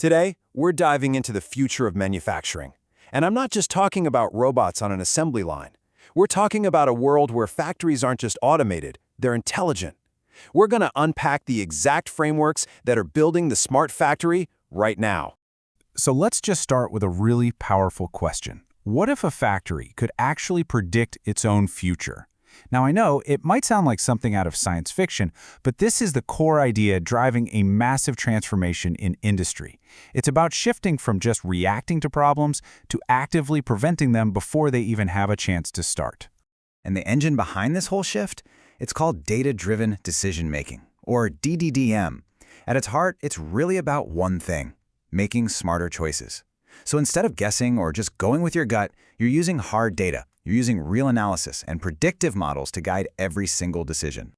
Today, we're diving into the future of manufacturing. And I'm not just talking about robots on an assembly line. We're talking about a world where factories aren't just automated, they're intelligent. We're going to unpack the exact frameworks that are building the smart factory right now. So let's just start with a really powerful question. What if a factory could actually predict its own future? Now I know it might sound like something out of science fiction, but this is the core idea driving a massive transformation in industry. It's about shifting from just reacting to problems to actively preventing them before they even have a chance to start. And the engine behind this whole shift? It's called data-driven decision-making, or DDDM. At its heart, it's really about one thing: making smarter choices. So instead of guessing or just going with your gut, you're using hard data. You're using real analysis and predictive models to guide every single decision.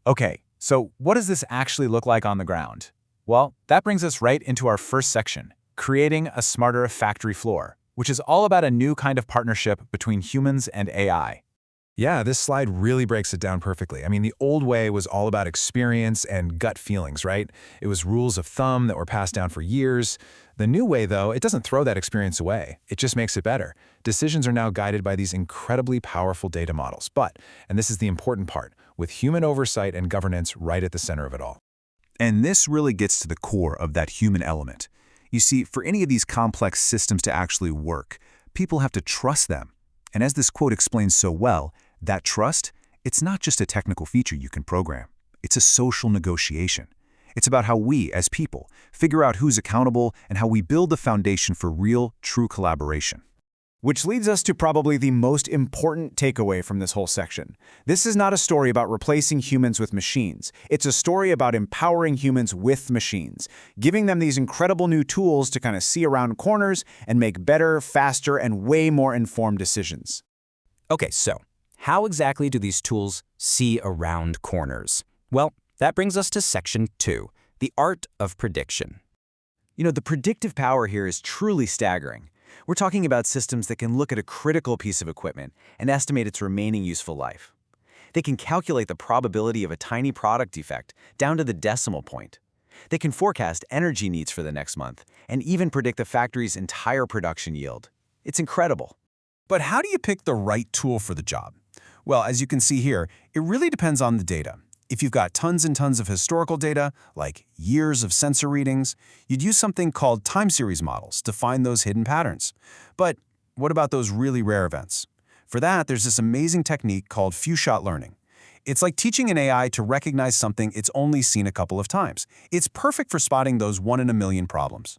Okay, so what does this actually look like on the ground? Well, that brings us right into our first section, creating a smarter factory floor, which is all about a new kind of partnership between humans and AI. Yeah, this slide really breaks it down perfectly. I mean, the old way was all about experience and gut feelings, right? It was rules of thumb that were passed down for years. The new way, though, it doesn't throw that experience away. It just makes it better. Decisions are now guided by these incredibly powerful data models. But, and this is the important part, with human oversight and governance right at the center of it all. And this really gets to the core of that human element. You see, for any of these complex systems to actually work, people have to trust them. And as this quote explains so well, that trust, it's not just a technical feature you can program. It's a social negotiation. It's about how we, as people, figure out who's accountable and how we build the foundation for real, true collaboration. Which leads us to probably the most important takeaway from this whole section. This is not a story about replacing humans with machines. It's a story about empowering humans with machines, giving them these incredible new tools to kind of see around corners and make better, faster, and way more informed decisions. Okay, so how exactly do these tools see around corners? Well, that brings us to section 2, the art of prediction. You know, the predictive power here is truly staggering. We're talking about systems that can look at a critical piece of equipment and estimate its remaining useful life. They can calculate the probability of a tiny product defect down to the decimal point. They can forecast energy needs for the next month and even predict the factory's entire production yield. It's incredible. But how do you pick the right tool for the job? Well, as you can see here, it really depends on the data. If you've got tons and tons of historical data, like years of sensor readings, you'd use something called time series models to find those hidden patterns. But what about those really rare events? For that, there's this amazing technique called few-shot learning. It's like teaching an AI to recognize something it's only seen a couple of times. It's perfect for spotting those one-in-a-million problems.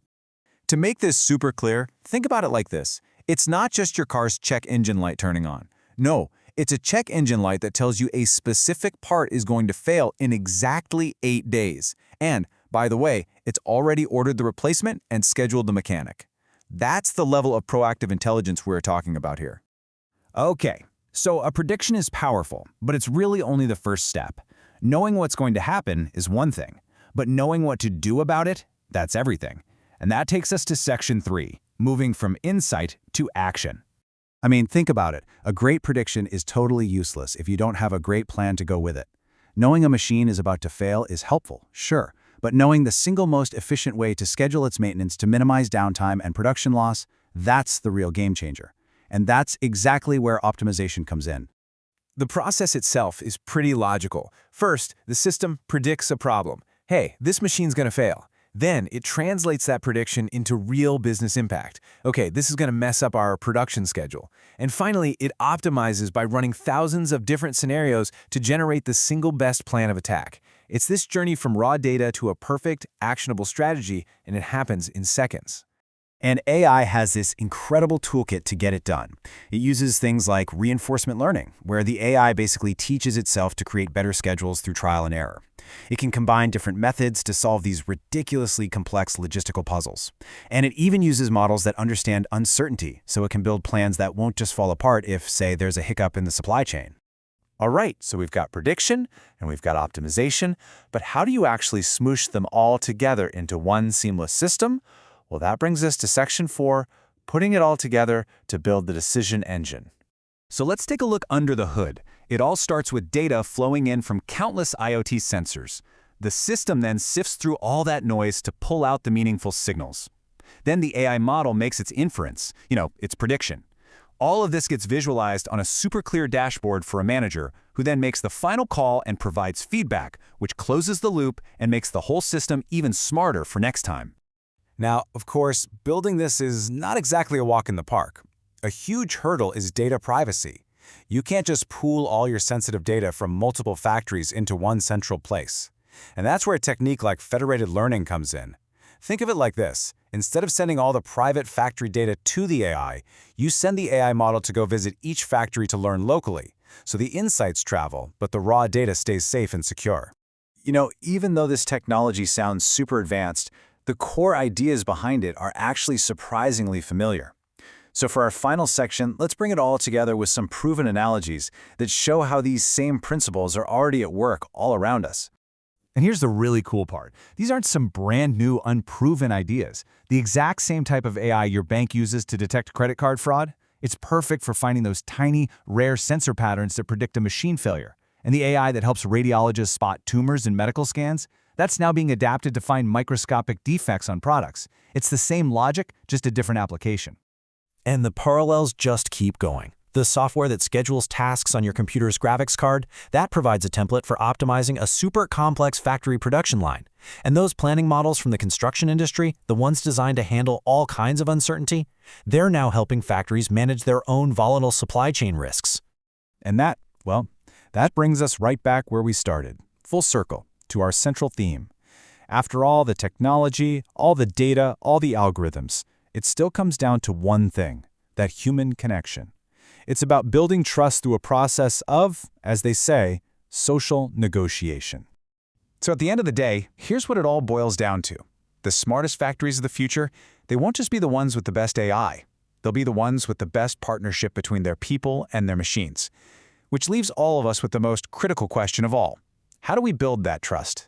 To make this super clear, think about it like this. It's not just your car's check engine light turning on. No, it's a check engine light that tells you a specific part is going to fail in exactly 8 days. And, by the way, it's already ordered the replacement and scheduled the mechanic. That's the level of proactive intelligence we're talking about here. Okay, so a prediction is powerful, but it's really only the first step. Knowing what's going to happen is one thing, but knowing what to do about it, that's everything. And that takes us to section 3, moving from insight to action. I mean, think about it. A great prediction is totally useless if you don't have a great plan to go with it. Knowing a machine is about to fail is helpful, sure, but knowing the single most efficient way to schedule its maintenance to minimize downtime and production loss, that's the real game changer. And that's exactly where optimization comes in. The process itself is pretty logical. First, the system predicts a problem. Hey, this machine's going to fail. Then it translates that prediction into real business impact. Okay, this is going to mess up our production schedule. And finally, it optimizes by running thousands of different scenarios to generate the single best plan of attack. It's this journey from raw data to a perfect, actionable strategy, and it happens in seconds. And AI has this incredible toolkit to get it done. It uses things like reinforcement learning, where the AI basically teaches itself to create better schedules through trial and error. It can combine different methods to solve these ridiculously complex logistical puzzles. And it even uses models that understand uncertainty, so it can build plans that won't just fall apart if, say, there's a hiccup in the supply chain. All right, so we've got prediction and we've got optimization, but how do you actually smoosh them all together into one seamless system? Well, that brings us to section 4, putting it all together to build the decision engine. So let's take a look under the hood. It all starts with data flowing in from countless IoT sensors. The system then sifts through all that noise to pull out the meaningful signals. Then the AI model makes its inference, its prediction. All of this gets visualized on a super clear dashboard for a manager, who then makes the final call and provides feedback, which closes the loop and makes the whole system even smarter for next time. Now, of course, building this is not exactly a walk in the park. A huge hurdle is data privacy. You can't just pool all your sensitive data from multiple factories into one central place. And that's where a technique like federated learning comes in. Think of it like this. Instead of sending all the private factory data to the AI, you send the AI model to go visit each factory to learn locally. So the insights travel, but the raw data stays safe and secure. Even though this technology sounds super advanced, the core ideas behind it are actually surprisingly familiar. So for our final section, let's bring it all together with some proven analogies that show how these same principles are already at work all around us. And here's the really cool part. These aren't some brand new, unproven ideas. The exact same type of AI your bank uses to detect credit card fraud, it's perfect for finding those tiny, rare sensor patterns that predict a machine failure. And the AI that helps radiologists spot tumors in medical scans, that's now being adapted to find microscopic defects on products. It's the same logic, just a different application. And the parallels just keep going. The software that schedules tasks on your computer's graphics card, that provides a template for optimizing a super complex factory production line. And those planning models from the construction industry, the ones designed to handle all kinds of uncertainty, they're now helping factories manage their own volatile supply chain risks. And that brings us right back where we started, full circle, to our central theme. After all the technology, all the data, all the algorithms, it still comes down to one thing, that human connection. It's about building trust through a process of, as they say, social negotiation. So at the end of the day, here's what it all boils down to. The smartest factories of the future, they won't just be the ones with the best AI. They'll be the ones with the best partnership between their people and their machines. Which leaves all of us with the most critical question of all. How do we build that trust?